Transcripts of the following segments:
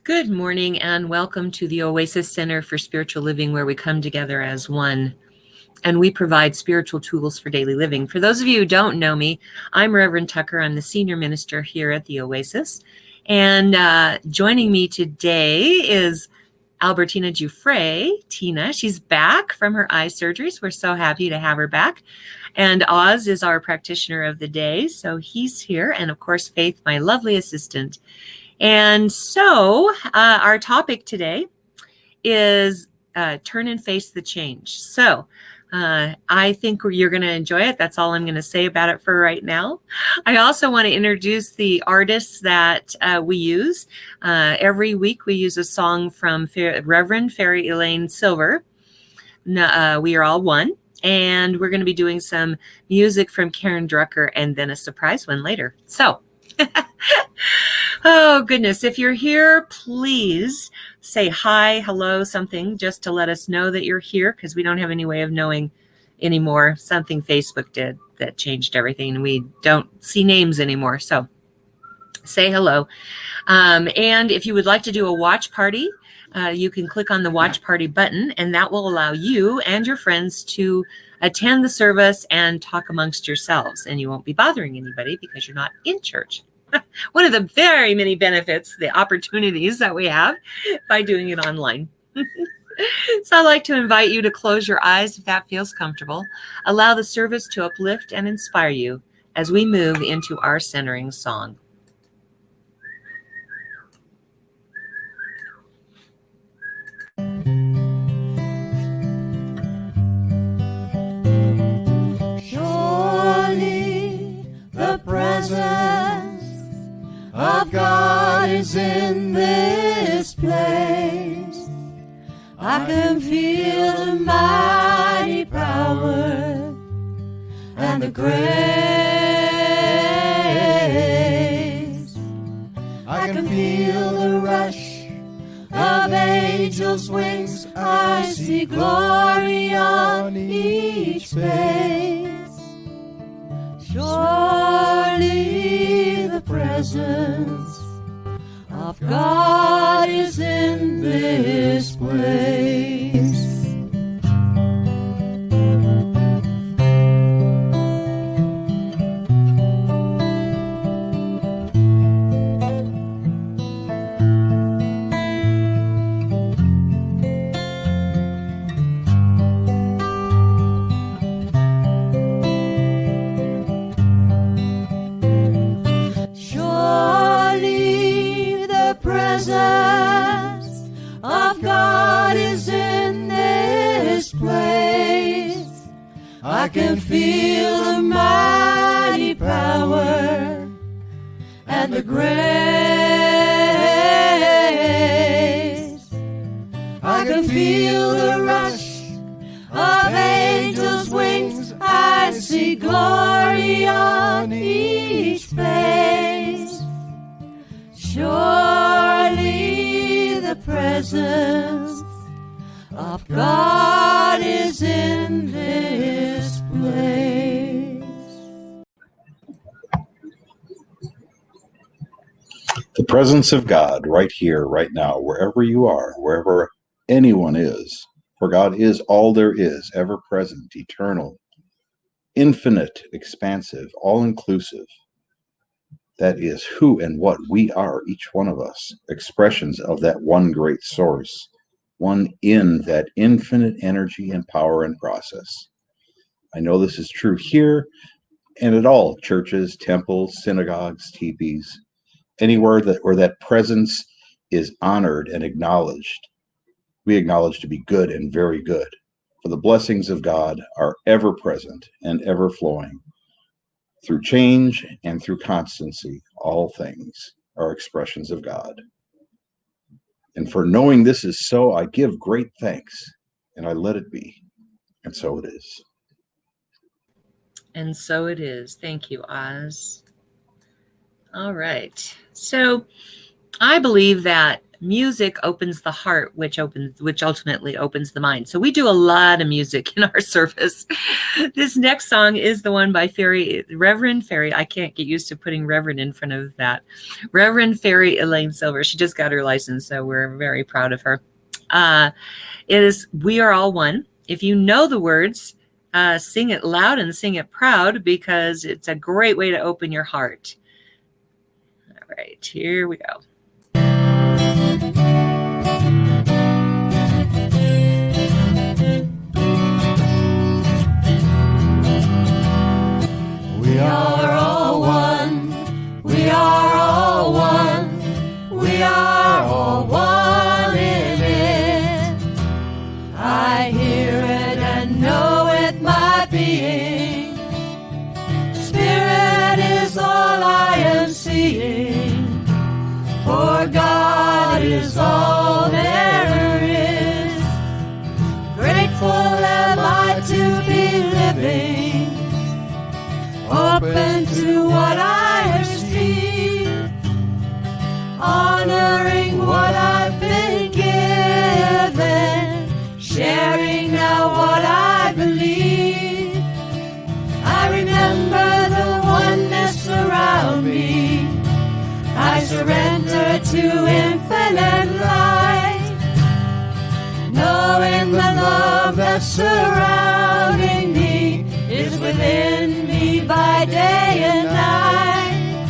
Good morning and welcome to the Oasis Center for Spiritual Living, where we come together as one and we provide spiritual tools for daily living. For those of you who don't know me, I'm Reverend Tucker. I'm the senior minister here at the Oasis. And joining me today is Albertina Giuffre. Tina, she's back from her eye surgeries. We're so happy to have her back. And Oz is our practitioner of the day, so he's here. And of course, Faith, my lovely assistant. And so our topic today is turn and face the change. So I think you're going to enjoy it. That's all I'm going to say about it for right now. I also want to introduce the artists that we use. Every week we use a song from Reverend Fairy Elaine Silver. We are all one. And we're going to be doing some music from Karen Drucker and then a surprise one later. So oh, goodness. If you're here, please say hi, hello, something, just to let us know that you're here, because we don't have any way of knowing anymore. Something Facebook did that changed everything, and we don't see names anymore. So say hello. And if you would like to do a watch party, you can click on the watch party button, and that will allow you and your friends to attend the service and talk amongst yourselves. And you won't be bothering anybody because you're not in church. One of the very many benefits, the opportunities that we have by doing it online. So I'd like to invite you to close your eyes if that feels comfortable. Allow the service to uplift and inspire you as we move into our centering song. Surely the presence of God is in this place. I can feel the mighty power and the grace. I can feel the rush of angels' wings. I see glory on each face. Surely the presence of God is in this place. Surely the presence of God is in this place. I can feel the mighty power and the grace. I can feel the rush of angels' wings. I see glory on each face. Surely the presence of God is in this place. The presence of God right here, right now, wherever you are, wherever anyone is. For God is all there is, ever present, eternal, infinite, expansive, all-inclusive. That is who and what we are, each one of us, expressions of that one great source, one in that infinite energy and power and process. I know this is true here and at all churches, temples, synagogues, teepees, anywhere where that presence is honored and acknowledged. We acknowledge to be good and very good. For the blessings of God are ever present and ever flowing. Through change and through constancy, all things are expressions of God. And for knowing this is so, I give great thanks, and I let it be. And so it is. And so it is. Thank you, Oz. All right. So I believe that Music opens the heart, which ultimately opens the mind. So we do a lot of music in our service. This next song is the one by Reverend Fairy. I can't get used to putting Reverend in front of that. Reverend Fairy Elaine Silver. She just got her license, so we're very proud of her. It is "We Are All One." If you know the words, sing it loud and sing it proud, because it's a great way to open your heart. All right, here we go. We are all one. We are all one. We are all one in it. I hear it and know it, my being. Spirit is all I am seeing. For God is all there is. Grateful am I to be living, open to what I receive, honoring what I've been given, sharing now what I believe. I remember the oneness around me. I surrender to infinite light, knowing the love that's surrounding me is within me by day and night.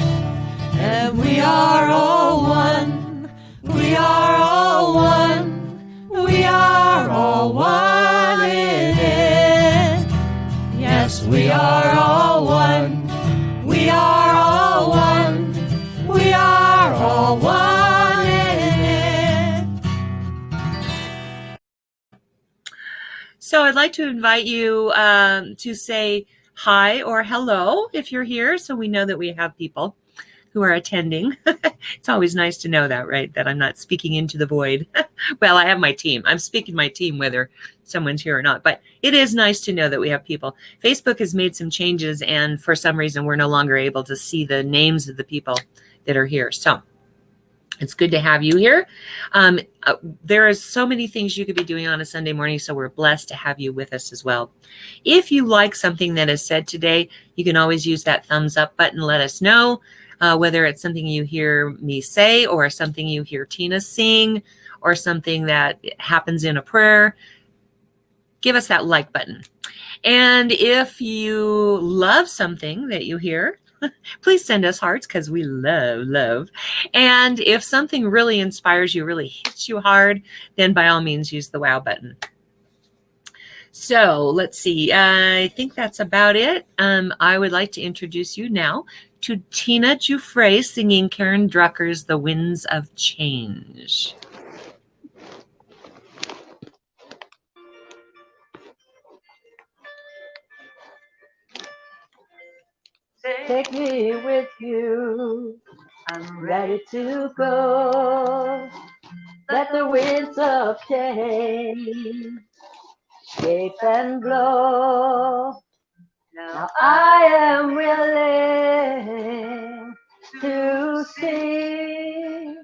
And we are all one. We are all one. We are all one in it. Yes, we are all one. We are all one. We are all one in it. So I'd like to invite you to say hi or hello if you're here, so we know that we have people who are attending. It's always nice to know that, right? That I'm not speaking into the void. Well, I have my team. I'm speaking to my team whether someone's here or not, but it is nice to know that we have people. Facebook has made some changes, and for some reason we're no longer able to see the names of the people that are here. So it's good to have you here. There are so many things you could be doing on a Sunday morning, so we're blessed to have you with us as well. If you like something that is said today, you can always use that thumbs up button. Let us know whether it's something you hear me say or something you hear Tina sing or something that happens in a prayer. Give us that like button. And if you love something that you hear, please send us hearts, because we love. And if something really inspires you, really hits you hard, then by all means use the wow button. So let's see. I think that's about it. I would like to introduce you now to Tina Giuffre singing Karen Drucker's The Winds of Change. Take me with you. I'm ready to go. Let the winds of change shape and blow. Now I am willing to see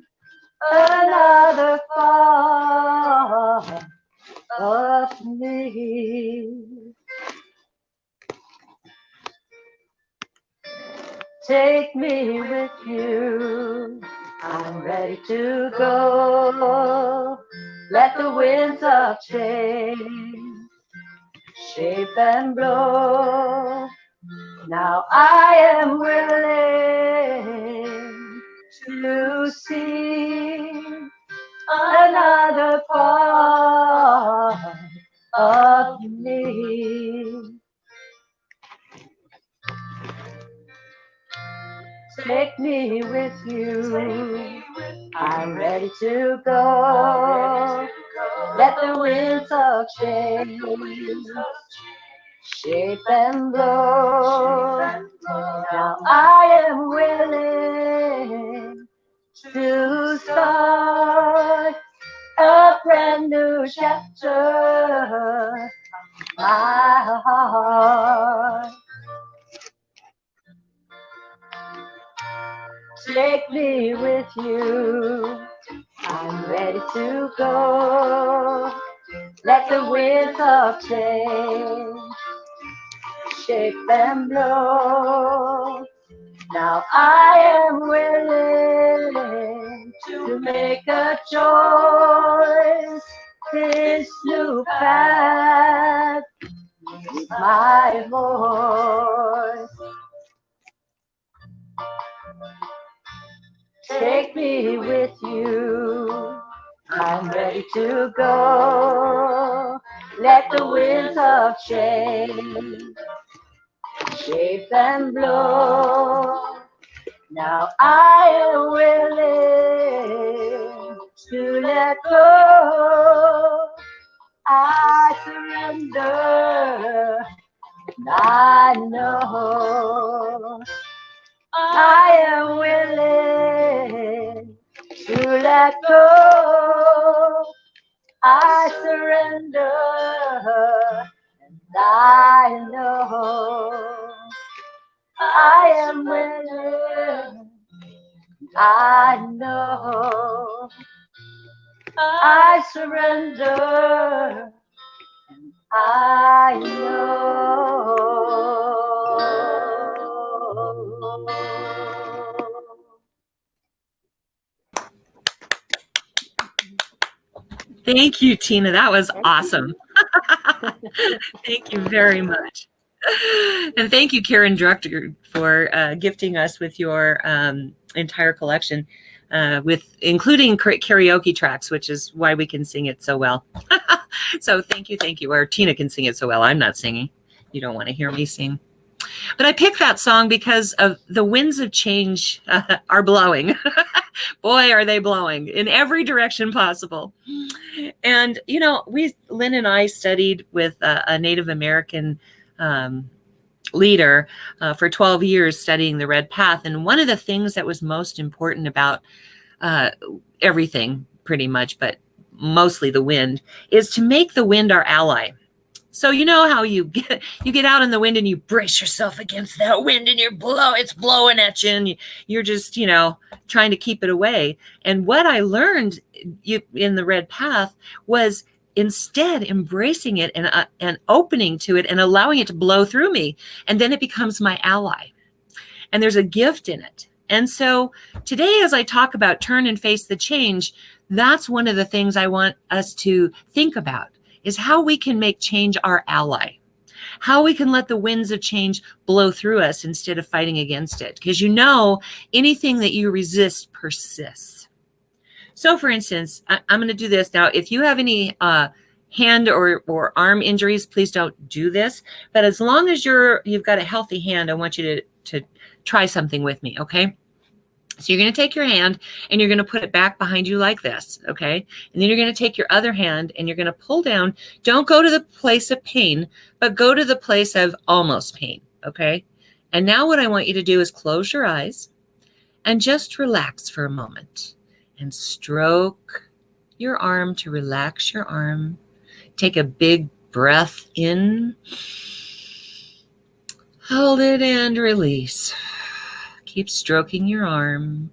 another part of me. Take me with you. I'm ready to go. Let the winds of change shape and blow. Now I am willing to see another part of me. Take me with you. I'm ready to go. Let the winds of change shape and blow. Now I am willing to start a brand new chapter. My heart. Take me with you. I'm ready to go. Let the winds of change shake and blow. Now I am willing to make a choice. This new path is my voice. Take me with you. I'm ready to go. Let the winds of change shape and blow. Now I am willing to let go. I surrender. I know I am willing to let go. I surrender. I know I am willing. I know I surrender. I know. Thank you, Tina. That was awesome. Thank you very much. And thank you, Karen Drucker, for gifting us with your entire collection, with including karaoke tracks, which is why we can sing it so well. So thank you. Or Tina can sing it so well. I'm not singing. You don't want to hear me sing. But I picked that song because of the winds of change are blowing. Boy, are they blowing in every direction possible. And, you know, Lynn and I studied with a Native American leader for 12 years studying the Red Path. And one of the things that was most important about everything, pretty much, but mostly the wind, is to make the wind our ally. So you know how you get out in the wind and you brace yourself against that wind and it's blowing at you and you're just, trying to keep it away. And what I learned in the Red Path was instead embracing it and opening to it and allowing it to blow through me. And then it becomes my ally. And there's a gift in it. And so today, as I talk about turn and face the change, that's one of the things I want us to think about, is how we can make change our ally, how we can let the winds of change blow through us instead of fighting against it. Because anything that you resist persists. So for instance, I'm going to do this now. If you have any hand or arm injuries, please don't do this. But as long as you've got a healthy hand, I want you to try something with me, okay? So you're going to take your hand and you're going to put it back behind you like this, okay? And then you're going to take your other hand and you're going to pull down. Don't go to the place of pain, but go to the place of almost pain, okay? And now what I want you to do is close your eyes and just relax for a moment and stroke your arm to relax your arm. Take a big breath in. Hold it and release. Keep stroking your arm.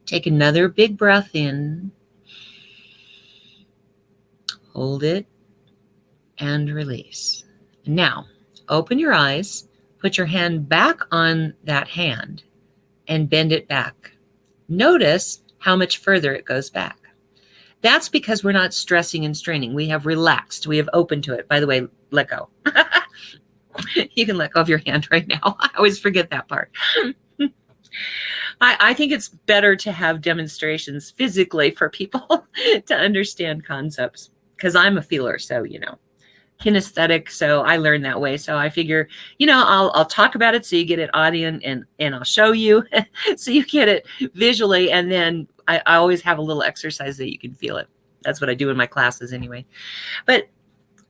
Take another big breath in. Hold it and release. Now, open your eyes, put your hand back on that hand and bend it back. Notice how much further it goes back. That's because we're not stressing and straining. We have relaxed. We have opened to it. By the way, let go. You can let go of your hand right now. I always forget that part. I think it's better to have demonstrations physically for people to understand concepts, because I'm a feeler, so, kinesthetic, so I learned that way. So I figure, I'll talk about it so you get it audio and I'll show you so you get it visually. And then I always have a little exercise that you can feel it. That's what I do in my classes anyway. But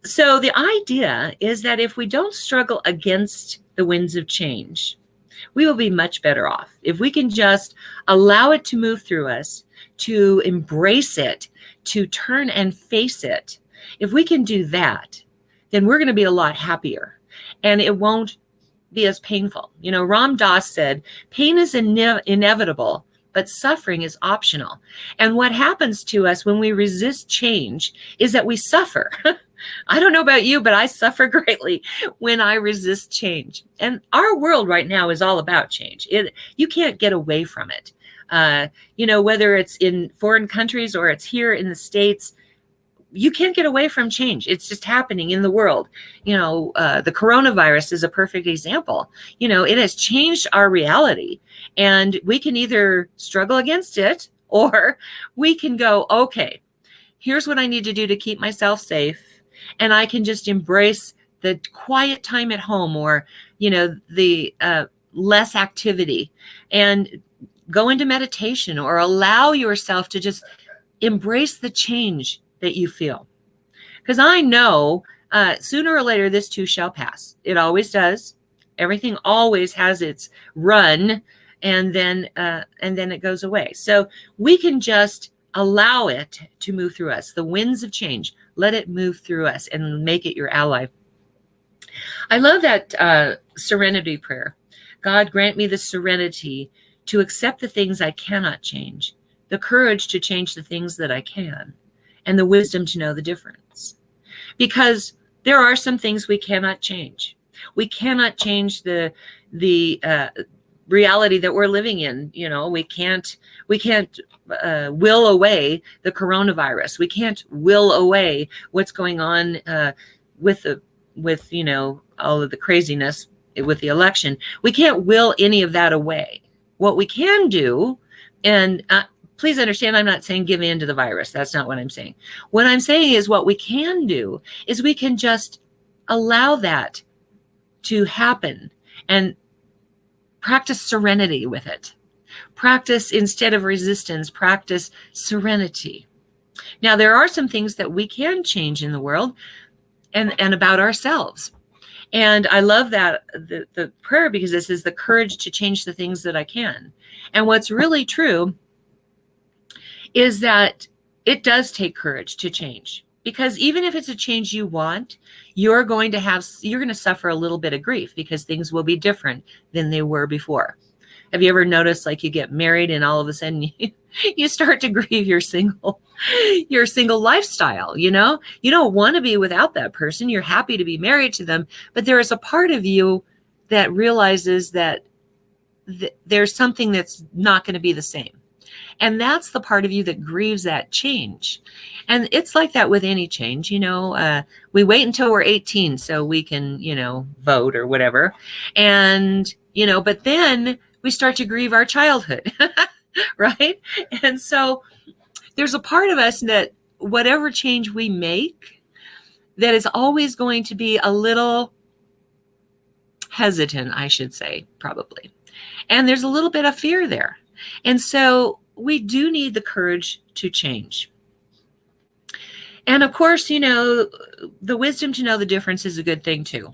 so the idea is that if we don't struggle against the winds of change, we will be much better off. If we can just allow it to move through us, to embrace it, to turn and face it, if we can do that, then we're going to be a lot happier and it won't be as painful. Ram Dass said, pain is inevitable, but suffering is optional. And what happens to us when we resist change is that we suffer. I don't know about you, but I suffer greatly when I resist change. And our world right now is all about change. You can't get away from it. Whether it's in foreign countries or it's here in the States, you can't get away from change. It's just happening in the world. The coronavirus is a perfect example. It has changed our reality, and we can either struggle against it or we can go, okay, here's what I need to do to keep myself safe. And I can just embrace the quiet time at home, or, the less activity, and go into meditation, or allow yourself to just embrace the change that you feel. Because I know sooner or later this too shall pass. It always does. Everything always has its run, and then it goes away. So we can just allow it to move through us. The winds of change, let it move through us and make it your ally. I love that serenity prayer. God, grant me the serenity to accept the things I cannot change, the courage to change the things that I can, and the wisdom to know the difference. Because there are some things we cannot change. We cannot change the reality that we're living in. We can't will away the coronavirus. We can't will away what's going on with all of the craziness with the election. We can't will any of that away. What we can do, and please understand, I'm not saying give in to the virus. That's not what I'm saying. What I'm saying is what we can do is we can just allow that to happen and practice serenity with it. Practice, instead of resistance, practice serenity. Now, there are some things that we can change in the world and about ourselves. And I love that the prayer, because this is the courage to change the things that I can. And what's really true is that it does take courage to change, because even if it's a change you want, you're going to suffer a little bit of grief, because things will be different than they were before. Have you ever noticed, like, you get married and all of a sudden you start to grieve your single lifestyle? You don't want to be without that person. You're happy to be married to them, but there is a part of you that realizes that there's something that's not going to be the same. And that's the part of you that grieves that change. And it's like that with any change. We wait until we're 18 so we can, vote or whatever. And, but then we start to grieve our childhood, right? And so there's a part of us that whatever change we make, that is always going to be a little hesitant, I should say, probably. And there's a little bit of fear there. And so we do need the courage to change. And of course, the wisdom to know the difference is a good thing too.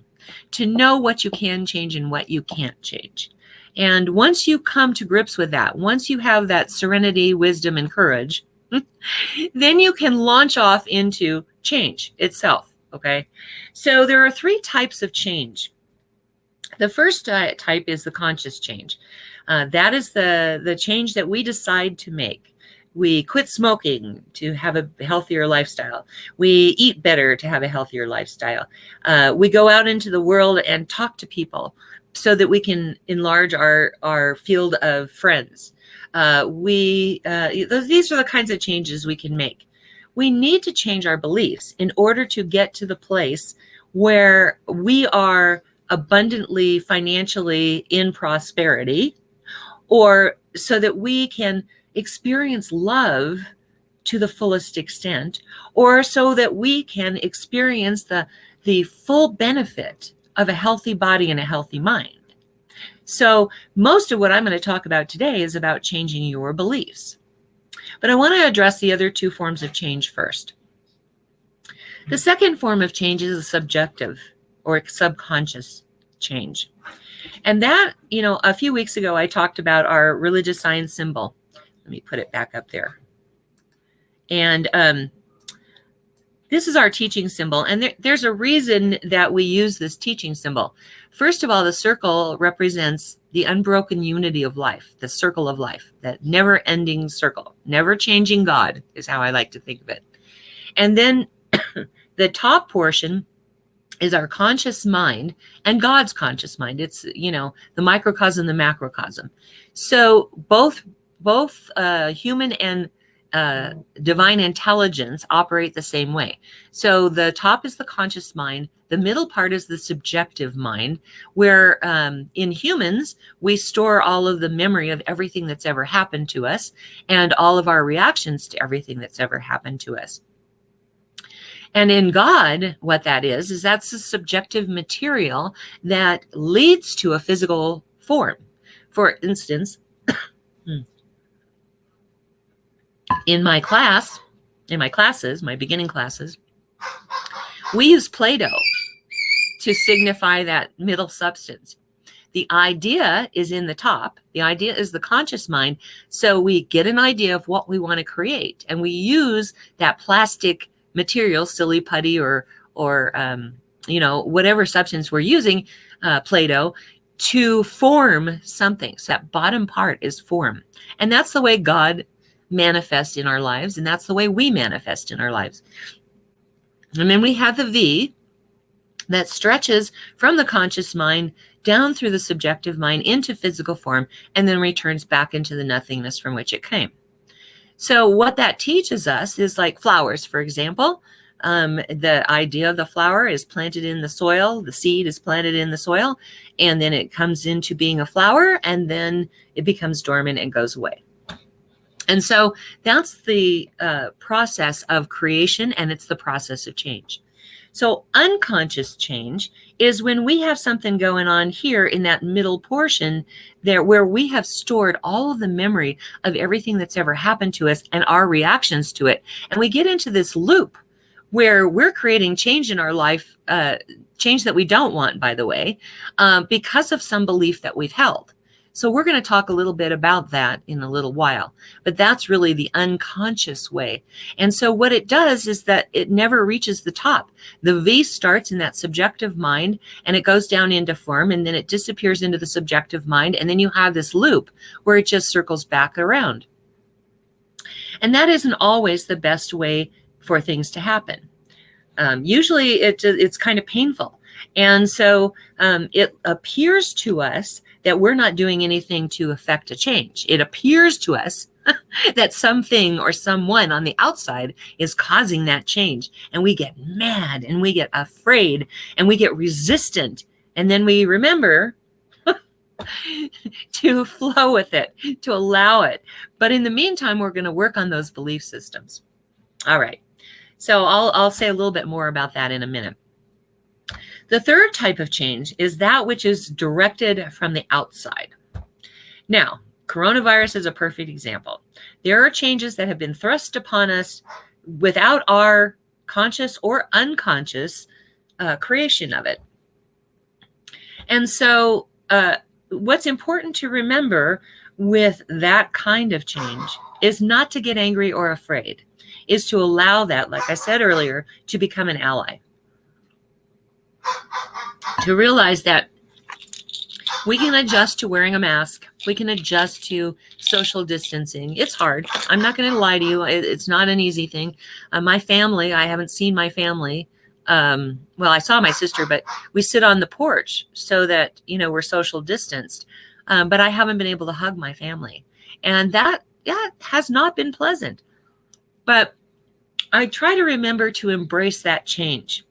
To know what you can change and what you can't change. And once you come to grips with that, once you have that serenity, wisdom, and courage, then you can launch off into change itself, okay? So there are 3 types of change. The first type is the conscious change. That is the change that we decide to make. We quit smoking to have a healthier lifestyle. We eat better to have a healthier lifestyle. We go out into the world and talk to people so that we can enlarge our field of friends. These are the kinds of changes we can make. We need to change our beliefs in order to get to the place where we are abundantly financially in prosperity, or so that we can experience love to the fullest extent, or so that we can experience the full benefit of a healthy body and a healthy mind. So most of what I'm going to talk about today is about changing your beliefs. But I want to address the other 2 forms of change first. The second form of change is a subjective or subconscious change. And that, a few weeks ago, I talked about our religious sign symbol. Let me put it back up there. And this is our teaching symbol, and there's a reason that we use this teaching symbol. First of all, the circle represents the unbroken unity of life, the circle of life, that never-ending circle, never-changing God is how I like to think of it. And then the top portion is our conscious mind and God's conscious mind. It's, the microcosm, the macrocosm. So both human and divine intelligence operate the same way. So the top is the conscious mind. The middle part is the subjective mind, where in humans, we store all of the memory of everything that's ever happened to us and all of our reactions to everything that's ever happened to us. And in God, what that is that's the subjective material that leads to a physical form. For instance, in my classes, my beginning classes, we use Play-Doh to signify that middle substance. The idea is in the top. The idea is the conscious mind. So we get an idea of what we want to create, and we use that plastic material, silly putty or whatever substance we're using, Play-Doh, to form something. So that bottom part is form. And that's the way God manifests in our lives, and that's the way we manifest in our lives. And then we have the V that stretches from the conscious mind down through the subjective mind into physical form, and then returns back into the nothingness from which it came. So what that teaches us is, like flowers, for example, the idea of the flower is planted in the soil, the seed is planted in the soil, and then it comes into being a flower, and then it becomes dormant and goes away. And so that's the process of creation, and it's the process of change. So unconscious change is when we have something going on here in that middle portion there, where we have stored all of the memory of everything that's ever happened to us and our reactions to it. And we get into this loop where we're creating change in our life, change that we don't want, by the way, because of some belief that we've held. So we're going to talk a little bit about that in a little while, but that's really the unconscious way. And so what it does is that it never reaches the top. The V starts in that subjective mind, and it goes down into form, and then it disappears into the subjective mind. And then you have this loop where it just circles back around. And that isn't always the best way for things to happen. Usually it's kind of painful. And so it appears to us that we're not doing anything to affect a change. It appears to us that something or someone on the outside is causing that change. And we get mad, and we get afraid, and we get resistant. And then we remember to flow with it, to allow it. But in the meantime, we're going to work on those belief systems. All right. So I'll say a little bit more about that in a minute. The third type of change is that which is directed from the outside. Now, coronavirus is a perfect example. There are changes that have been thrust upon us without our conscious or unconscious creation of it. And so what's important to remember with that kind of change is not to get angry or afraid, is to allow that, like I said earlier, to become an ally. To realize that we can adjust to wearing a mask. We can adjust to social distancing. It's hard. I'm not going to lie to you. It's not an easy thing. My family, I haven't seen my family. Well, I saw my sister, but we sit on the porch so that, we're social distanced. But I haven't been able to hug my family. And that has not been pleasant. But I try to remember to embrace that change.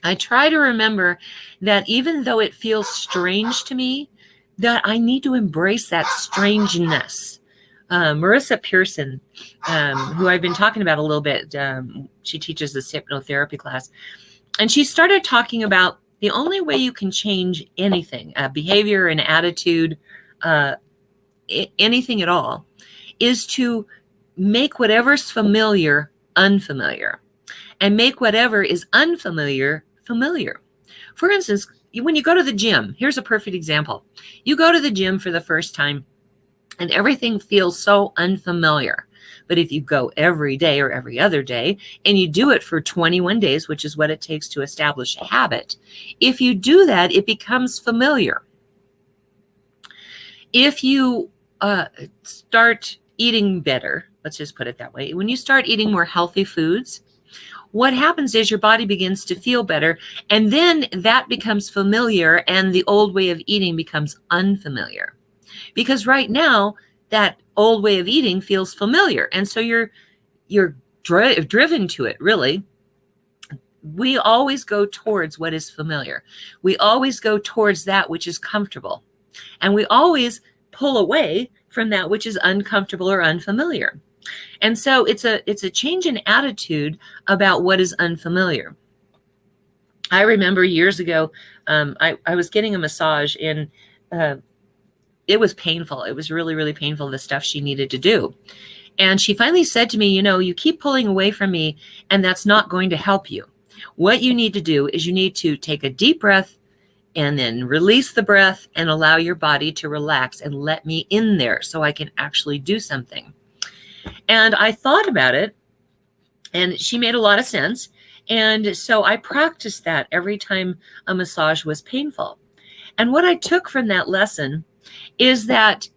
I try to remember that even though it feels strange to me, that I need to embrace that strangeness. Marissa Pearson, who I've been talking about a little bit, she teaches this hypnotherapy class, and she started talking about the only way you can change anything, behavior and attitude, anything at all, is to make whatever's familiar unfamiliar, and make whatever is unfamiliar familiar. For instance, when you go to the gym, here's a perfect example. You go to the gym for the first time and everything feels so unfamiliar. But if you go every day or every other day and you do it for 21 days, which is what it takes to establish a habit, if you do that, it becomes familiar. If you start eating better, let's just put it that way, when you start eating more healthy foods, what happens is your body begins to feel better, and then that becomes familiar, and the old way of eating becomes unfamiliar. Because right now, that old way of eating feels familiar, and so you're driven to it, really. We always go towards what is familiar. We always go towards that which is comfortable, and we always pull away from that which is uncomfortable or unfamiliar. And so it's a change in attitude about what is unfamiliar. I remember years ago, I was getting a massage, and it was painful. It was really, really painful, the stuff she needed to do. And she finally said to me, you keep pulling away from me, and that's not going to help you. What you need to do is you need to take a deep breath and then release the breath and allow your body to relax and let me in there so I can actually do something. And I thought about it, and she made a lot of sense. And so I practiced that every time a massage was painful. And what I took from that lesson is that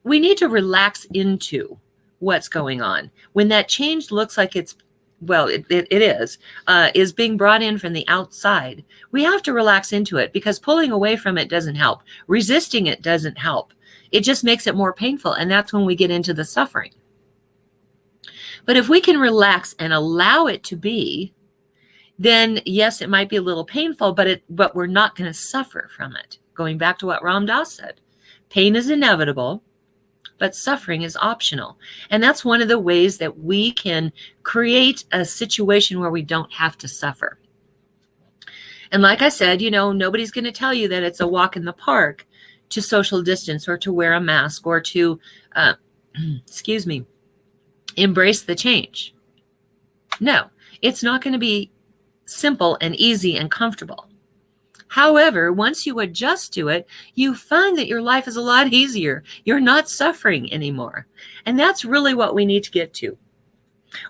we need to relax into what's going on. When that change looks like it is being brought in from the outside, we have to relax into it, because pulling away from it doesn't help. Resisting it doesn't help. It just makes it more painful. And that's when we get into the suffering. But if we can relax and allow it to be, then yes, it might be a little painful, but we're not going to suffer from it. Going back to what Ram Dass said, pain is inevitable, but suffering is optional. And that's one of the ways that we can create a situation where we don't have to suffer. And like I said, nobody's going to tell you that it's a walk in the park to social distance or to wear a mask or to, embrace the change. No, it's not going to be simple and easy and comfortable. However, once you adjust to it, you find that your life is a lot easier. You're not suffering anymore. And that's really what we need to get to.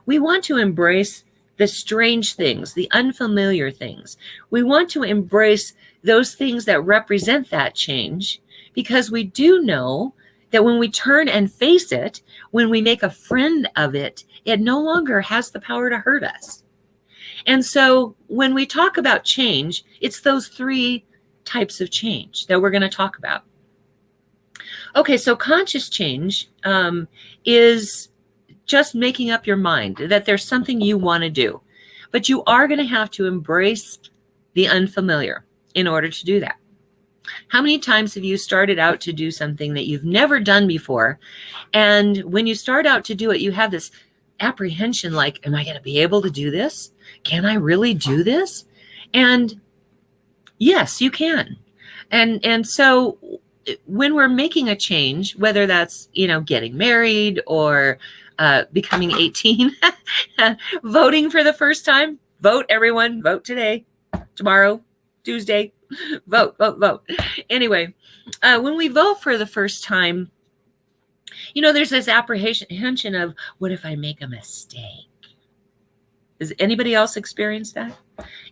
We want to embrace the strange things, the unfamiliar things. We want to embrace those things that represent that change, because we do know that when we turn and face it, when we make a friend of it, it no longer has the power to hurt us. And so when we talk about change, it's those three types of change that we're going to talk about. Okay, so conscious change is just making up your mind that there's something you want to do, but you are going to have to embrace the unfamiliar in order to do that. How many times have you started out to do something that you've never done before? And when you start out to do it, you have this apprehension like, am I going to be able to do this? Can I really do this? And yes, you can. And so when we're making a change, whether that's, getting married or becoming 18, voting for the first time, vote everyone, vote today, tomorrow, Tuesday, vote. Anyway, when we vote for the first time, there's this apprehension of, what if I make a mistake? Has anybody else experienced that?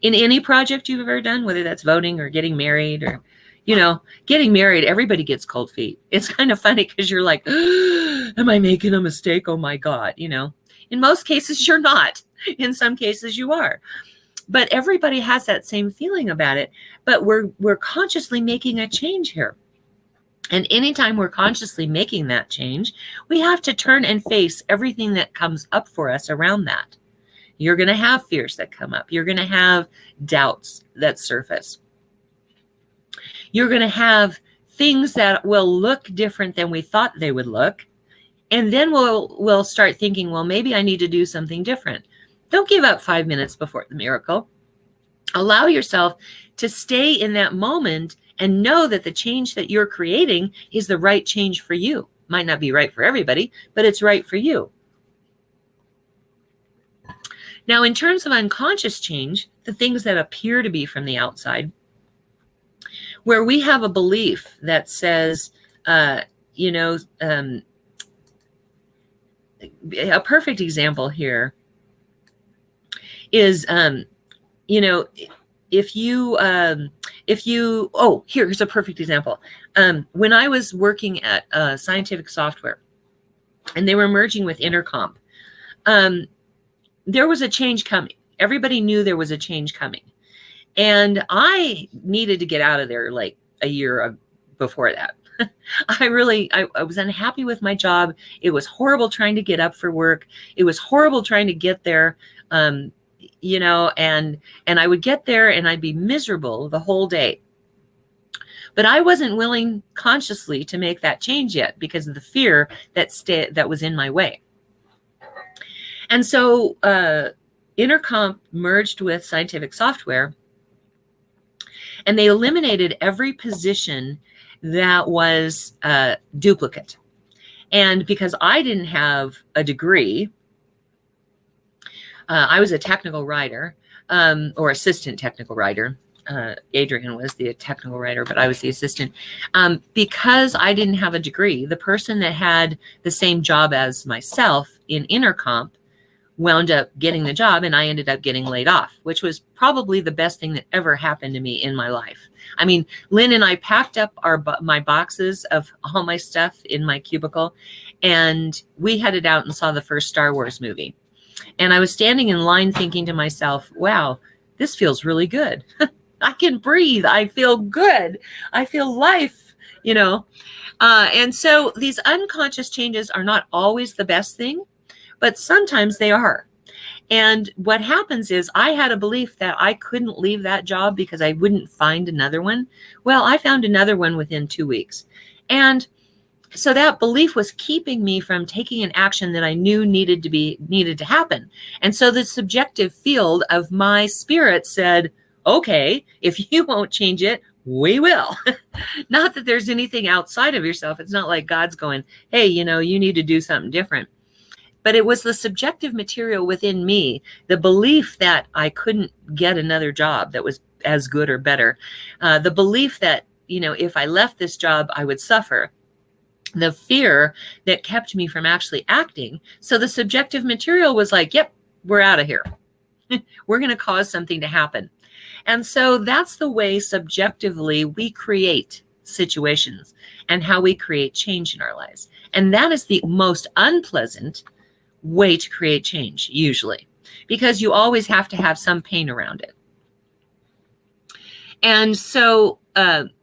In any project you've ever done, whether that's voting or getting married or, getting married, everybody gets cold feet. It's kind of funny because you're like, am I making a mistake? Oh my God. In most cases, you're not. In some cases you are. But everybody has that same feeling about it. But we're consciously making a change here. And anytime we're consciously making that change, we have to turn and face everything that comes up for us around that. You're going to have fears that come up. You're going to have doubts that surface. You're going to have things that will look different than we thought they would look. And then we'll start thinking, well, maybe I need to do something different. Don't give up 5 minutes before the miracle. Allow yourself to stay in that moment and know that the change that you're creating is the right change for you. Might not be right for everybody, but it's right for you. Now, in terms of unconscious change, the things that appear to be from the outside, where we have a belief that says, a perfect example here is, you know, if you, here's a perfect example. When I was working at Scientific Software and they were merging with Intercomp, there was a change coming. Everybody knew there was a change coming. And I needed to get out of there like a year before that. I was unhappy with my job. It was horrible trying to get up for work. It was horrible trying to get there, you know, and I would get there and I'd be miserable the whole day. But I wasn't willing consciously to make that change yet because of the fear that was in my way. And so Intercomp merged with Scientific Software, and they eliminated every position that was duplicate. And because I didn't have a degree, I was a technical writer, or assistant technical writer. Adrian was the technical writer, but I was the assistant. Because I didn't have a degree, the person that had the same job as myself in Intercomp wound up getting the job, and I ended up getting laid off, which was probably the best thing that ever happened to me in my life. I mean, Lynn and I packed up my boxes of all my stuff in my cubicle, and we headed out and saw the first Star Wars movie. And I was standing in line thinking to myself, wow, this feels really good. I can breathe. I feel good. I feel life, you know. And so these unconscious changes are not always the best thing, but sometimes they are. And what happens is I had a belief that I couldn't leave that job because I wouldn't find another one. Well, I found another one within 2 weeks. And so that belief was keeping me from taking an action that I knew needed to happen. And so the subjective field of my spirit said, okay, if you won't change it, we will. Not that there's anything outside of yourself. It's not like God's going, hey, you know, you need to do something different. But it was the subjective material within me, the belief that I couldn't get another job that was as good or better, the belief that, you know, if I left this job, I would suffer, the fear that kept me from actually acting. So the subjective material was like, yep, we're out of here. We're going to cause something to happen. And so that's the way subjectively we create situations and how we create change in our lives. And that is the most unpleasant way to create change, usually, because you always have to have some pain around it. And so,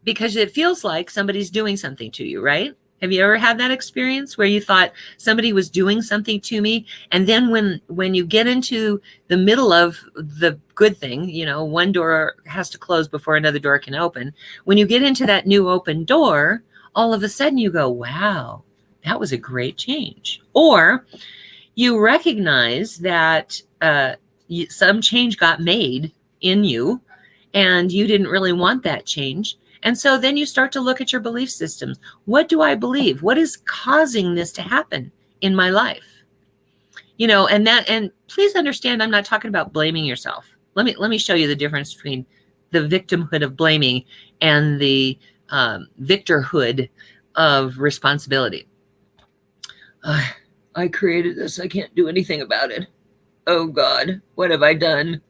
because it feels like somebody's doing something to you, right? Have you ever had that experience where you thought somebody was doing something to me? And then when you get into the middle of the good thing, you know, one door has to close before another door can open. When you get into that new open door, all of a sudden you go, wow, that was a great change. Or you recognize that some change got made in you and you didn't really want that change. And so then you start to look at your belief systems. What do I believe? What is causing this to happen in my life? You know, and please understand, I'm not talking about blaming yourself. Let me show you the difference between the victimhood of blaming and the victorhood of responsibility. I created this. I can't do anything about it. Oh God, what have I done?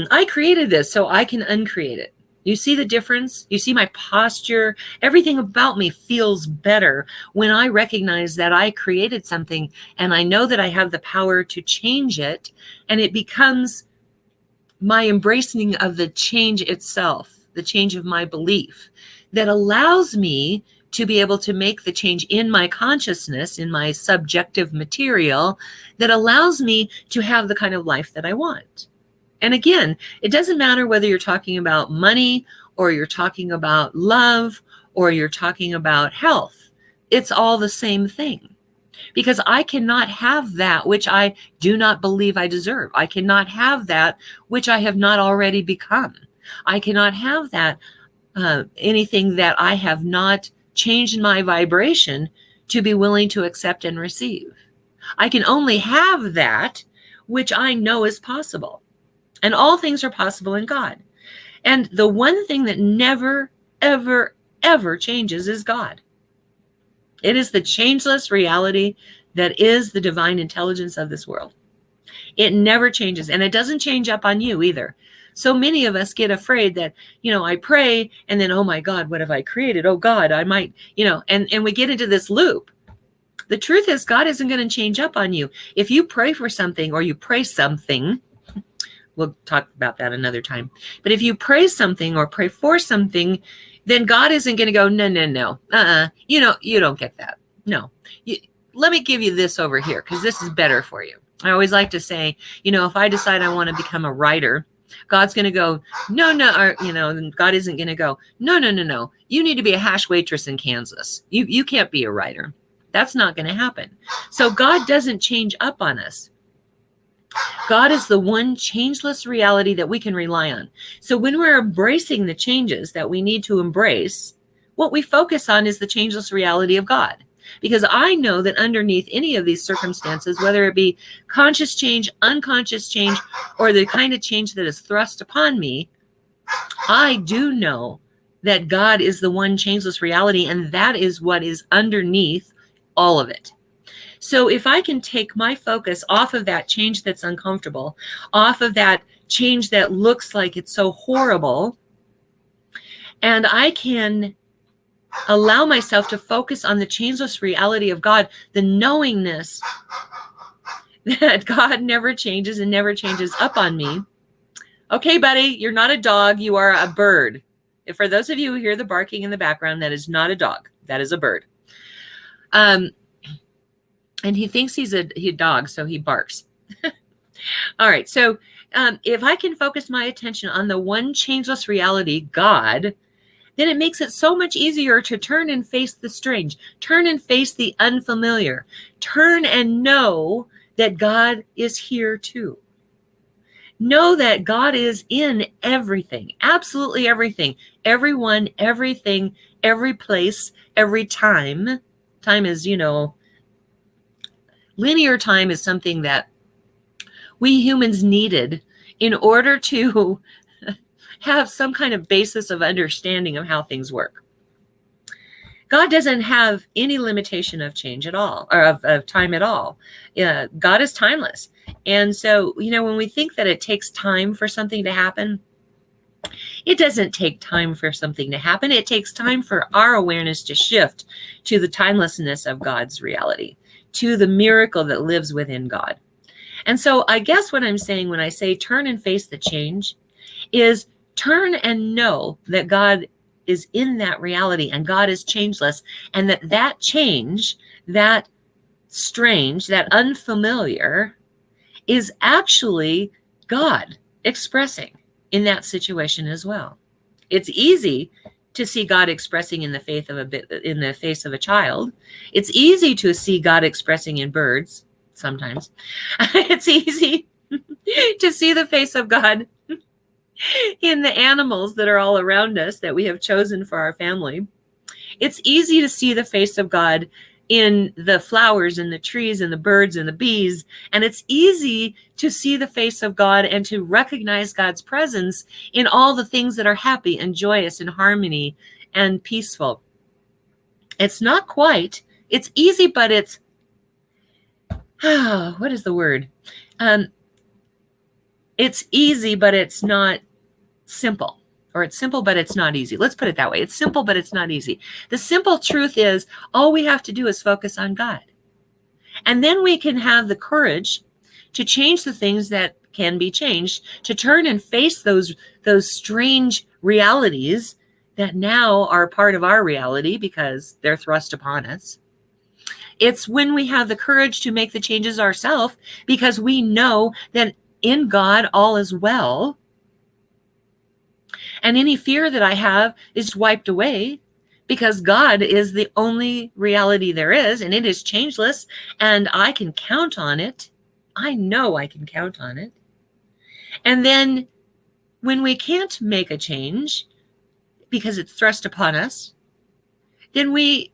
I created this so I can uncreate it. You see the difference? You see my posture? Everything about me feels better when I recognize that I created something and I know that I have the power to change it, and it becomes my embracing of the change itself, the change of my belief that allows me to be able to make the change in my consciousness, in my subjective material, that allows me to have the kind of life that I want. And again, it doesn't matter whether you're talking about money or you're talking about love or you're talking about health. It's all the same thing, because I cannot have that which I do not believe I deserve. I cannot have that which I have not already become. I cannot have that anything that I have not changed my vibration to be willing to accept and receive. I can only have that which I know is possible. And all things are possible in God. And the one thing that never, ever, ever changes is God. It is the changeless reality that is the divine intelligence of this world. It never changes, and it doesn't change up on you either. So many of us get afraid that, I pray and then, oh my God, what have I created? Oh God, I might, and we get into this loop. The truth is, God isn't going to change up on you. If you pray for something or you pray something, we'll talk about that another time. But if you pray something or pray for something, then God isn't going to go, no. You don't get that. No. Let me give you this over here because this is better for you. I always like to say, if I decide I want to become a writer, God's going to go, no, or, God isn't going to go, no. You need to be a hash waitress in Kansas. You can't be a writer. That's not going to happen. So God doesn't change up on us. God is the one changeless reality that we can rely on. So when we're embracing the changes that we need to embrace, what we focus on is the changeless reality of God. Because I know that underneath any of these circumstances, whether it be conscious change, unconscious change, or the kind of change that is thrust upon me, I do know that God is the one changeless reality, and that is what is underneath all of it. So if I can take my focus off of that change that's uncomfortable, off of that change that looks like it's so horrible, and I can allow myself to focus on the changeless reality of God, the knowingness that God never changes and never changes up on me. Okay, buddy, you're not a dog, you are a bird. If for those of you who hear the barking in the background, that is not a dog, that is a bird. And he thinks he's a dog, so he barks. All right, so if I can focus my attention on the one changeless reality, God, then it makes it so much easier to turn and face the strange, turn and face the unfamiliar, turn and know that God is here too. Know that God is in everything, absolutely everything, everyone, everything, every place, every time. Time is, linear time is something that we humans needed in order to have some kind of basis of understanding of how things work. God doesn't have any limitation of change at all, or of time at all. God is timeless. And so, when we think that it takes time for something to happen, it doesn't take time for something to happen. It takes time for our awareness to shift to the timelessness of God's reality, to the miracle that lives within God. And so I guess what I'm saying when I say turn and face the change is turn and know that God is in that reality and God is changeless, and that change, that strange, that unfamiliar is actually God expressing in that situation as well. It's easy to see God expressing in the face of a child. It's easy to see God expressing in birds sometimes. It's easy to see the face of God in the animals that are all around us that we have chosen for our family. It's easy to see the face of God in the flowers and the trees and the birds and the bees. And it's easy to see the face of God and to recognize God's presence in all the things that are happy and joyous and harmony and peaceful. It's not quite, it's easy, but it's, what is the word? It's easy, but it's not simple. Or it's simple, but it's not easy. Let's put it that way. It's simple, but it's not easy. The simple truth is all we have to do is focus on God. And then we can have the courage to change the things that can be changed, to turn and face those strange realities that now are part of our reality because they're thrust upon us. It's when we have the courage to make the changes ourselves because we know that in God all is well. And any fear that I have is wiped away because God is the only reality there is, and it is changeless, and I can count on it. I know I can count on it. And then when we can't make a change because it's thrust upon us, then we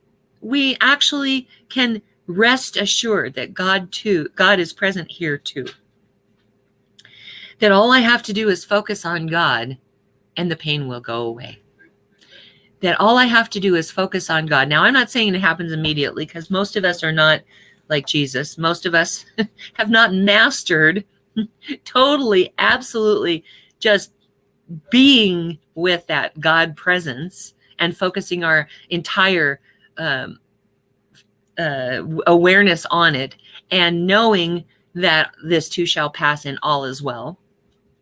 actually can rest assured that God is present here too. That all I have to do is focus on God and the pain will go away. That all I have to do is focus on God. Now, I'm not saying it happens immediately because most of us are not like Jesus. Most of us have not mastered totally, absolutely just being with that God presence and focusing our entire awareness on it and knowing that this too shall pass and all is well.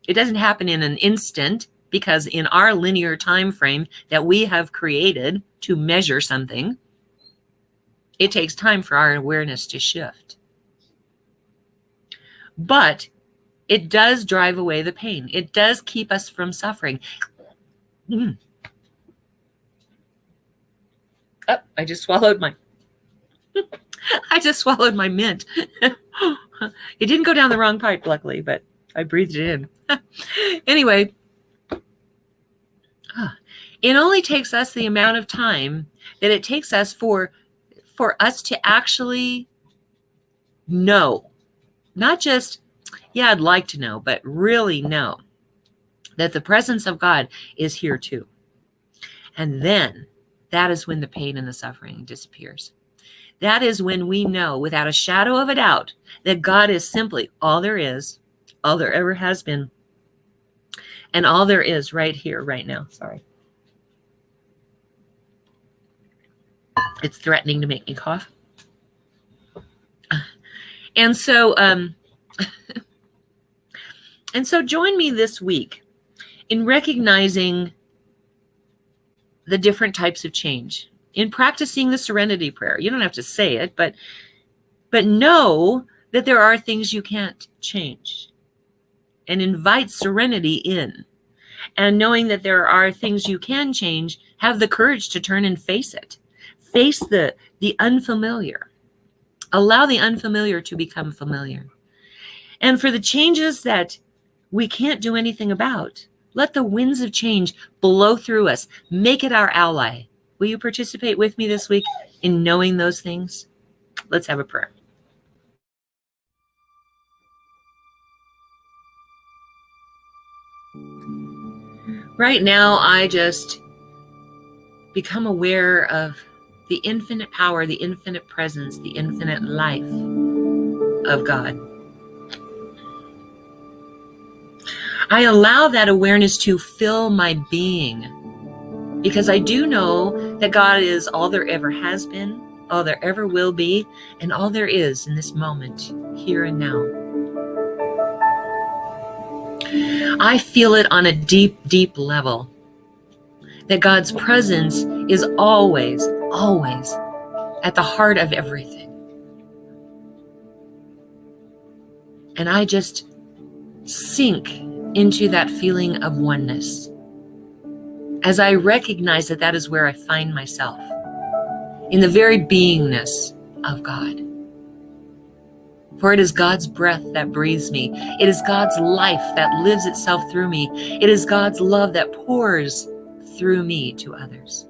It doesn't happen in an instant, because in our linear time frame that we have created to measure something, it takes time for our awareness to shift. But it does drive away the pain. It does keep us from suffering. Oh, I just swallowed my mint. It didn't go down the wrong pipe, luckily, but I breathed it in. Anyway, it only takes us the amount of time that it takes us for us to actually know, not just, yeah, I'd like to know, but really know that the presence of God is here too. And then that is when the pain and the suffering disappears. That is when we know without a shadow of a doubt that God is simply all there is, all there ever has been, and all there is right here, right now. Sorry. It's threatening to make me cough. And so, join me this week in recognizing the different types of change, in practicing the serenity prayer. You don't have to say it, but know that there are things you can't change, and invite serenity in. And knowing that there are things you can change, have the courage to turn and face it. Face the unfamiliar. Allow the unfamiliar to become familiar. And for the changes that we can't do anything about, let the winds of change blow through us. Make it our ally. Will you participate with me this week in knowing those things? Let's have a prayer. Right now, I just become aware of the infinite power, the infinite presence, the infinite life of God. I allow that awareness to fill my being, because I do know that God is all there ever has been, all there ever will be, and all there is in this moment, here and now. I feel it on a deep, deep level, that God's presence is always, always at the heart of everything. And I just sink into that feeling of oneness as I recognize that that is where I find myself, in the very beingness of God. For it is God's breath that breathes me. It is God's life that lives itself through me. It is God's love that pours through me to others.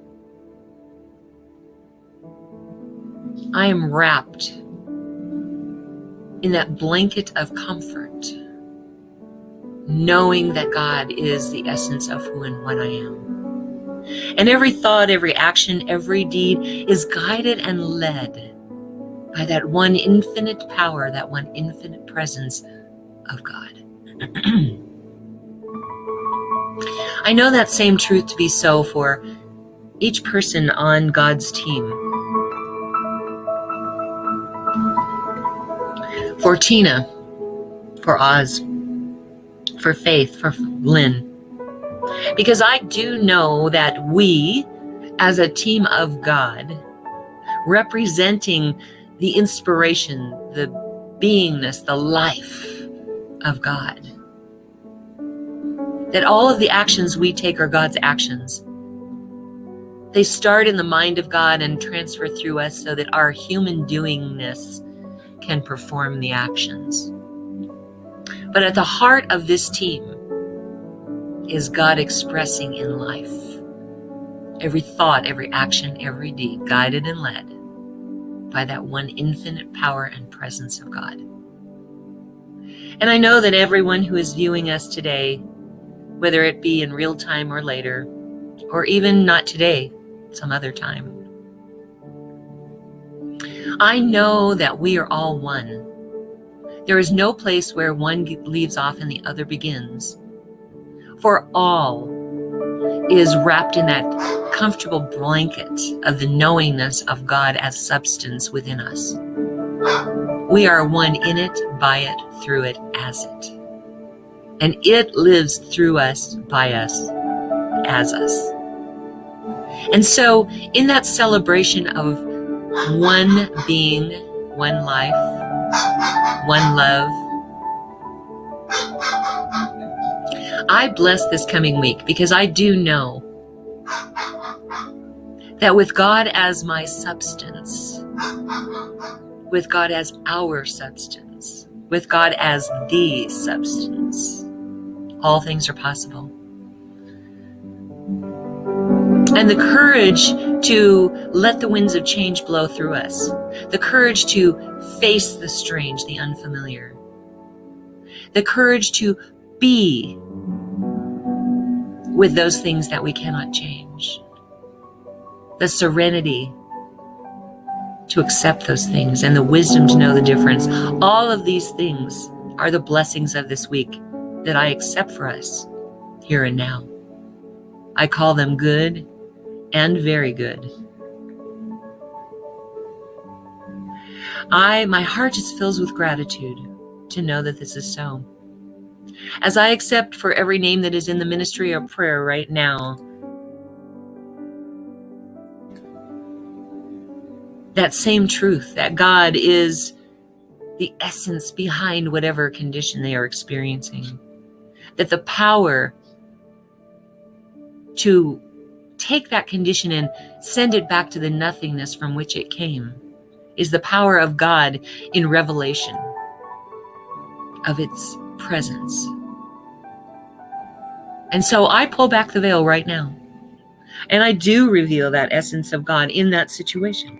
I am wrapped in that blanket of comfort, knowing that God is the essence of who and what I am. And every thought, every action, every deed is guided and led by that one infinite power, that one infinite presence of God. I know that same truth to be so for each person on God's team. For Tina, for Oz, for Faith, for Lynn. Because I do know that we, as a team of God, representing the inspiration, the beingness, the life of God, that all of the actions we take are God's actions. They start in the mind of God and transfer through us so that our human doingness can perform the actions. But at the heart of this team is God expressing in life. Every thought, every action, every deed, guided and led by that one infinite power and presence of God. And I know that everyone who is viewing us today, whether it be in real time or later, or even not today, some other time, I know that we are all one. There is no place where one leaves off and the other begins. For all is wrapped in that comfortable blanket of the knowingness of God as substance within us. We are one in it, by it, through it, as it. And it lives through us, by us, as us. And so in that celebration of one being, one life, one love, I bless this coming week because I do know that with God as my substance, with God as our substance, with God as the substance, all things are possible. And the courage to let the winds of change blow through us, the courage to face the strange, the unfamiliar, the courage to be with those things that we cannot change, the serenity to accept those things, and the wisdom to know the difference. All of these things are the blessings of this week that I accept for us here and now. I call them good and very good. My heart just fills with gratitude to know that this is so. As I accept for every name that is in the ministry of prayer right now, that same truth that God is the essence behind whatever condition they are experiencing, that the power to take that condition and send it back to the nothingness from which it came is the power of God in revelation of its presence. And so I pull back the veil right now, and I do reveal that essence of God in that situation.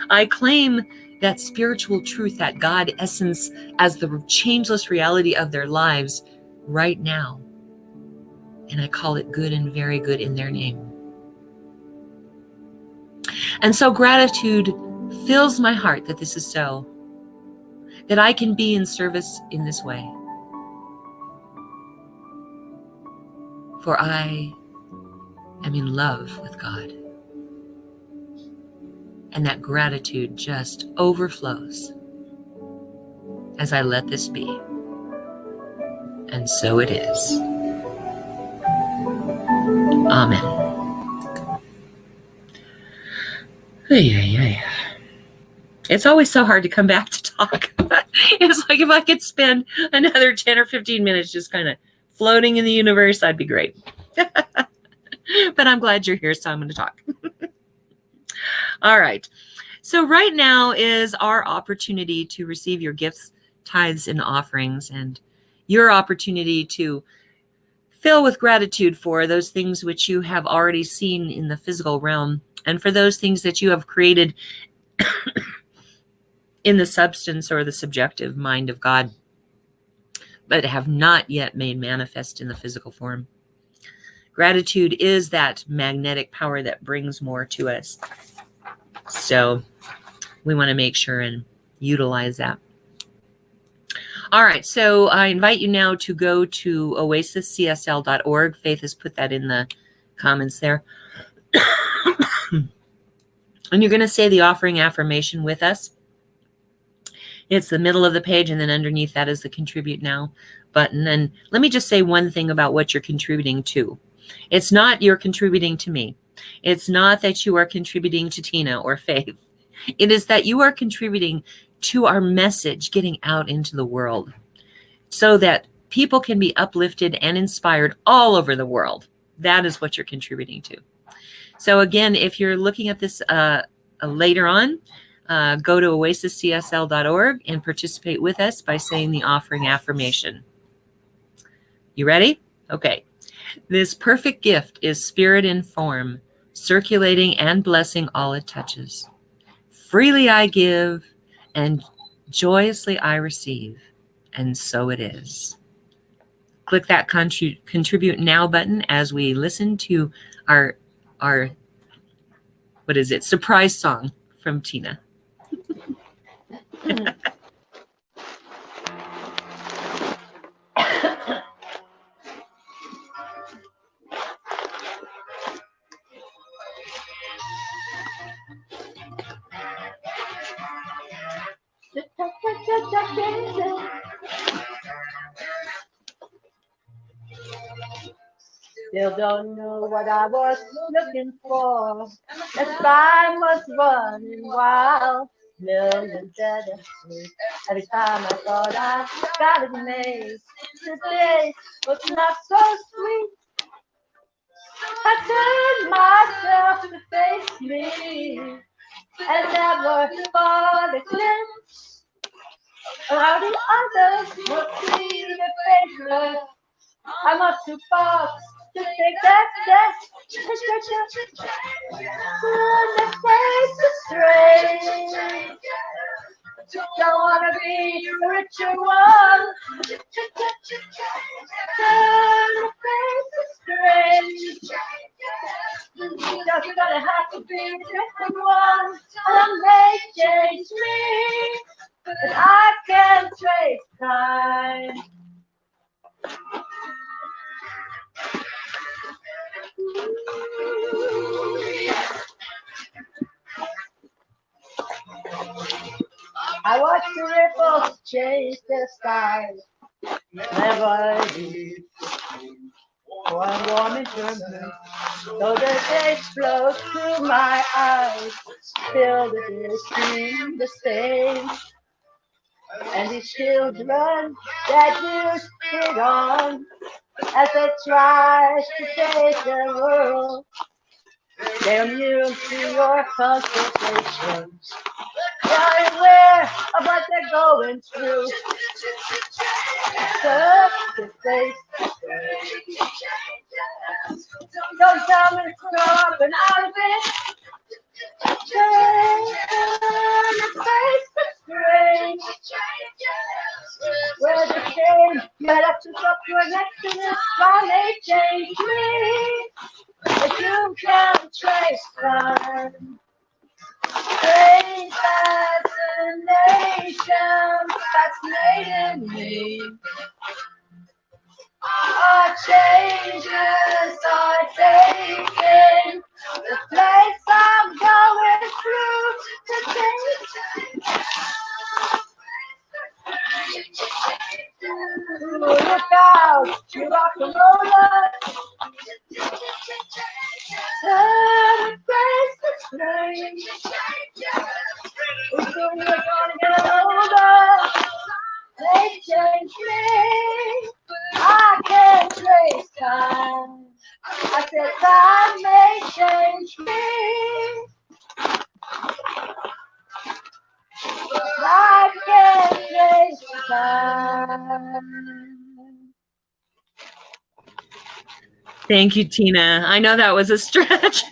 I claim that spiritual truth, that God essence as the changeless reality of their lives right now. And I call it good and very good in their name. And so gratitude fills my heart that this is so, that I can be in service in this way. For I am in love with God. And that gratitude just overflows as I let this be. And so it is. Amen. It's always so hard to come back to talk. It's like if I could spend another 10 or 15 minutes just kind of floating in the universe, that'd be great. But I'm glad you're here, so I'm going to talk. All right. So right now is our opportunity to receive your gifts, tithes, and offerings, and your opportunity to fill with gratitude for those things which you have already seen in the physical realm, and for those things that you have created in the substance or the subjective mind of God, but have not yet made manifest in the physical form. Gratitude is that magnetic power that brings more to us. So we want to make sure and utilize that. All right, so I invite you now to go to oasiscsl.org. Faith has put that in the comments there. And you're going to say the offering affirmation with us. It's the middle of the page, and then underneath that is the Contribute Now button. And let me just say one thing about what you're contributing to. It's not you're contributing to me. It's not that you are contributing to Tina or Faith. It is that you are contributing to our message getting out into the world so that people can be uplifted and inspired all over the world. That is what you're contributing to. So again, if you're looking at this later on, go to oasiscsl.org and participate with us by saying the offering affirmation. You ready? Okay. This perfect gift is spirit in form, circulating and blessing all it touches. Freely I give, and joyously I receive, and so it is. Click that Contribute Now button as we listen to our surprise song from Tina. Still don't know what I was looking for. As time was running wild, millions dead asleep. Every time I thought I got it made, today was not so sweet. I turned myself to face me and never thought a glimpse of how the others would see the faceless. I'm not too fast to take that step. The face is strange. Don't wanna be the richer one. The face is strange. Just gonna have to be a different one. And may change me, but I can't trace time. I watch the ripples chase the skies, never leave. One warm enjoyment, so the days flow through my eyes, fill the stream the same. And these children that you sit on, as they try to take the world, they're immune to your consultations. They're aware of what they're going through. The face. Don't tell me to grow up and out of it. The face is strange. Where the shame might have to stop your next to this one may change me. But you can't trace time. Strange fascination fascinating me. Our changes are taking the place I'm going through today. Look out, you rock and roller. Turn face is strange. We're gonna get older. They change me. I can't trace time. I said time may change me. I can't trace time. Thank you, Tina. I know that was a stretch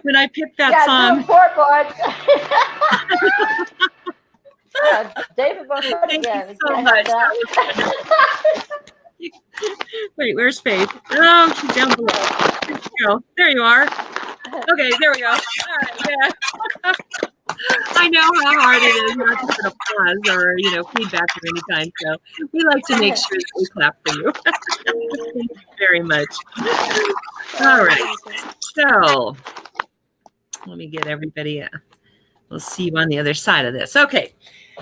when I picked that song. Poor boy. David was hurt Thank again. you so much. Wait, where's Faith? Oh, she's down below. There you go. There you are. Okay, there we go. All right, yeah. I know how hard it is not to put applause or, feedback of any kind. So we like to make sure that we clap for you. Thank you very much. All right. So let me get everybody. We'll see you on the other side of this. Okay.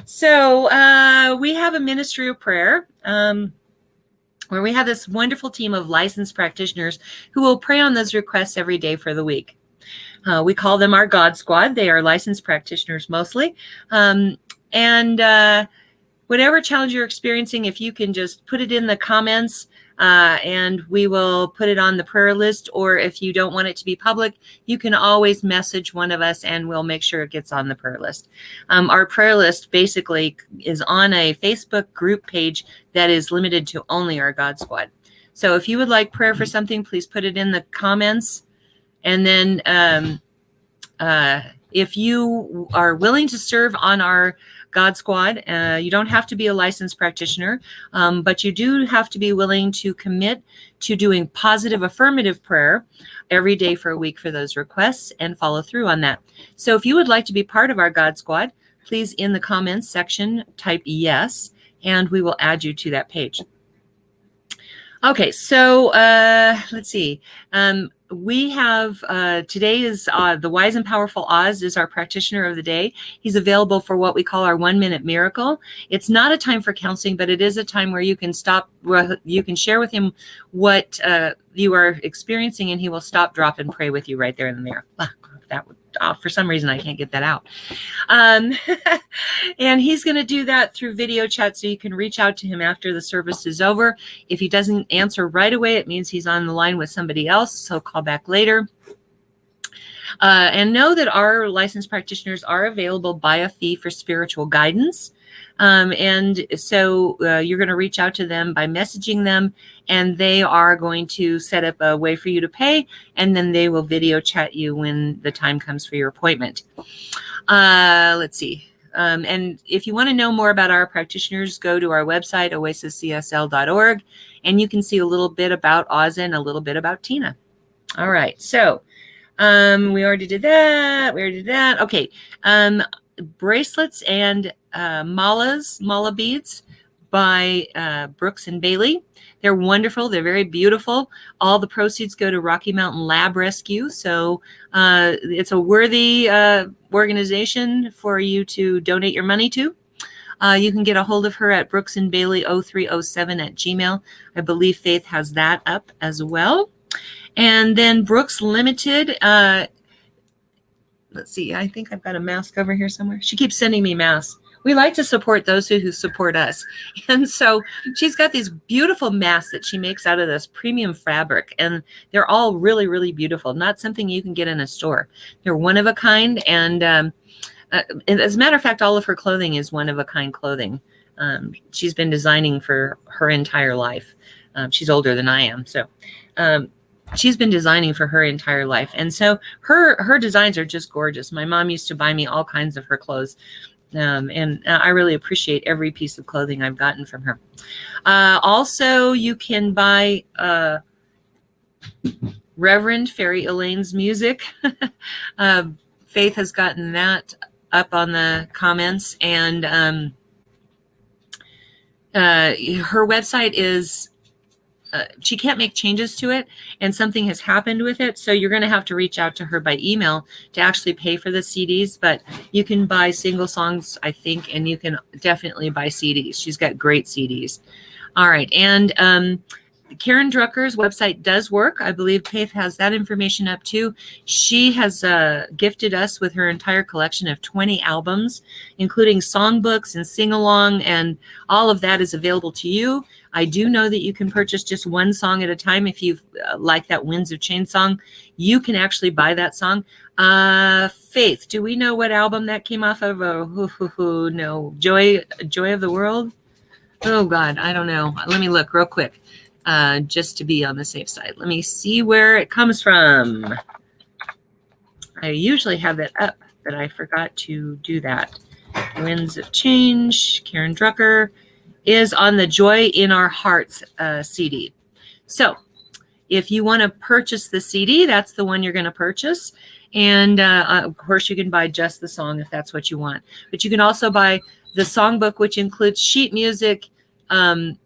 So we have a ministry of prayer where we have this wonderful team of licensed practitioners who will pray on those requests every day for the week. We call them our God Squad. They are licensed practitioners mostly. And whatever challenge you're experiencing, if you can just put it in the comments and we will put it on the prayer list. Or if you don't want it to be public, you can always message one of us and we'll make sure it gets on the prayer list. Our prayer list basically is on a Facebook group page that is limited to only our God Squad. So if you would like prayer for something, please put it in the comments. And then if you are willing to serve on our God Squad, you don't have to be a licensed practitioner, but you do have to be willing to commit to doing positive affirmative prayer every day for a week for those requests and follow through on that. So if you would like to be part of our God Squad, please in the comments section type yes, and we will add you to that page. Okay, so let's see. We have today is the Wise and Powerful Oz is our practitioner of the day. He's available for what we call our 1-minute miracle. It's not a time for counseling, but it is a time where you can stop. You can share with him what you are experiencing, and he will stop, drop, and pray with you right there in the mirror. That would, for some reason, I can't get that out. And he's going to do that through video chat, so you can reach out to him after the service is over. If he doesn't answer right away, it means he's on the line with somebody else, so call back later. And know that our licensed practitioners are available by a fee for spiritual guidance. And so you're going to reach out to them by messaging them, and they are going to set up a way for you to pay, and then they will video chat you when the time comes for your appointment. Let's see. And if you want to know more about our practitioners, go to our website, oasiscsl.org, and you can see a little bit about Oza and a little bit about Tina. All right. So we already did that. Okay. Bracelets and mala beads by Brooks and Bailey. They're wonderful. They're very beautiful. All the proceeds go to Rocky Mountain Lab Rescue. So it's a worthy organization for you to donate your money to. You can get a hold of her at brooksandbailey0307@gmail. I believe Faith has that up as well. And then Brooks Limited. Let's see. I think I've got a mask over here somewhere. She keeps sending me masks. We like to support those who support us. And so she's got these beautiful masks that she makes out of this premium fabric. And they're all really, really beautiful. Not something you can get in a store. They're one of a kind. And as a matter of fact, all of her clothing is one of a kind clothing. She's been designing for her entire life. She's older than I am. So she's been designing for her entire life. And so her designs are just gorgeous. My mom used to buy me all kinds of her clothes. And I really appreciate every piece of clothing I've gotten from her. Also, you can buy Reverend Fairy Elaine's music. Faith has gotten that up on the comments. And her website is, she can't make changes to it, and something has happened with it. So you're going to have to reach out to her by email to actually pay for the CDs, but you can buy single songs, I think, and you can definitely buy CDs. She's got great CDs. All right. And Karen Drucker's website does work. I believe Faith has that information up too. She has gifted us with her entire collection of 20 albums, including songbooks and sing-along, and all of that is available to you. I do know that you can purchase just one song at a time. If you like that Winds of Change song, you can actually buy that song. Faith, do we know what album that came off of? No. Joy of the World? Oh, God, I don't know. Let me look real quick, just to be on the safe side. Let me see where it comes from. I usually have that up, but I forgot to do that. Winds of Change, Karen Drucker, is on the Joy in Our Hearts CD. So if you want to purchase the CD, that's the one you're going to purchase. And of course, you can buy just the song if that's what you want. But you can also buy the songbook, which includes sheet music, the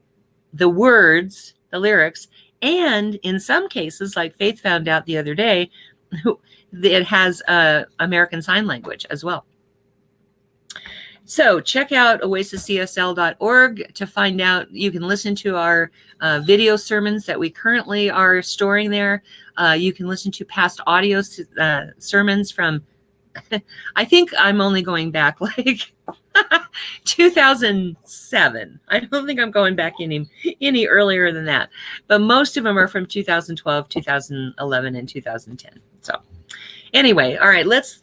words, the lyrics, and in some cases, like Faith found out the other day, it has American Sign Language as well. So check out oasiscsl.org to find out. You can listen to our video sermons that we currently are storing there. You can listen to past audio sermons from, I think I'm only going back like 2007. I don't think I'm going back any earlier than that. But most of them are from 2012, 2011, and 2010. So anyway, all right, let's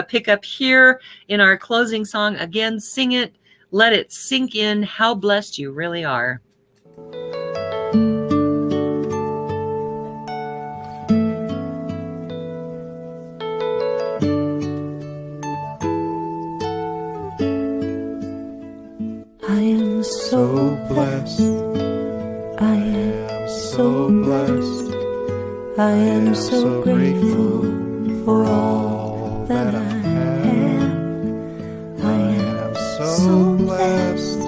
pick up here in our closing song. Again, sing it. Let it sink in how blessed you really are. I am so blessed. I am so blessed. I am so grateful for all that I have. I blessed.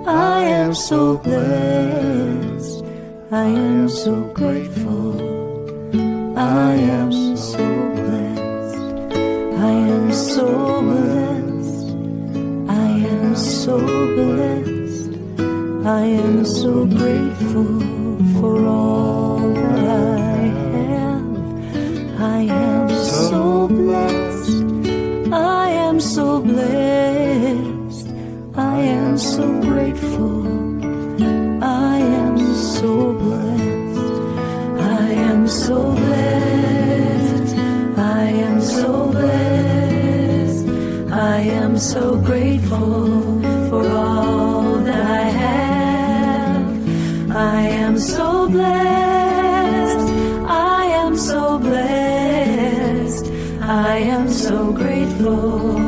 I am so blessed. I am so grateful. I am so blessed. I am so blessed. I am so blessed. I am so grateful for all that I have. I am so blessed. I am so blessed. I am so grateful. I am so blessed. I am so blessed. I am so blessed. I am so grateful for all that I have. I am so blessed. I am so blessed. I am so grateful.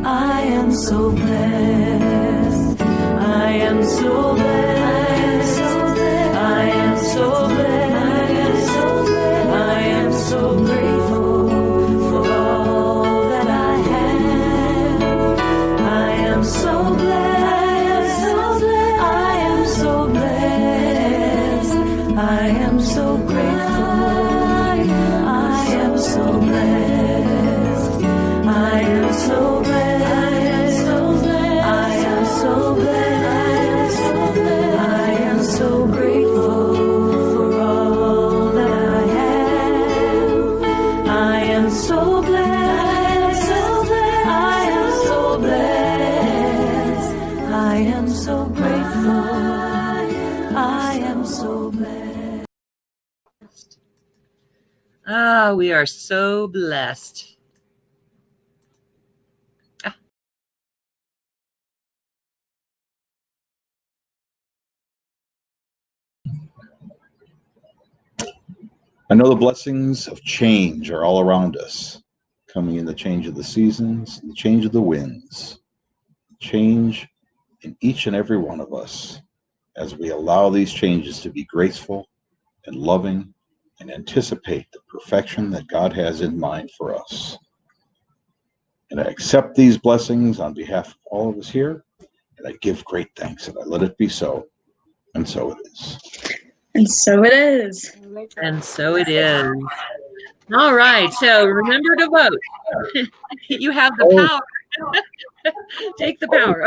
I am so blessed. I am so blessed. I am so blessed. I am so grateful for all that I have. I am so blessed. I am so blessed. I am so grateful. I am so blessed. I am so blessed. I am so blessed. I am so grateful for all that I have. I am so blessed. I am so blessed. I am so grateful. I am so blessed. Ah, we are so blessed. I know the blessings of change are all around us, coming in the change of the seasons, the change of the winds, change in each and every one of us as we allow these changes to be graceful and loving and anticipate the perfection that God has in mind for us. And I accept these blessings on behalf of all of us here, and I give great thanks, and I let it be so. And so it is. And so it is. And so it is. All right. So remember to vote. You have the power. Take the power.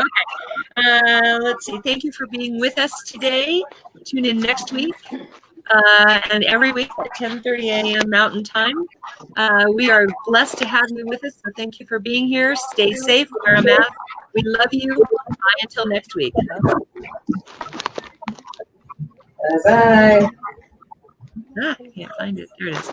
Okay. Let's see. Thank you for being with us today. Tune in next week. And every week at 10:30 a.m. Mountain Time. We are blessed to have you with us. So thank you for being here. Stay safe. Wear a mask. We love you. Bye until next week. Bye. I can't find it. There it is.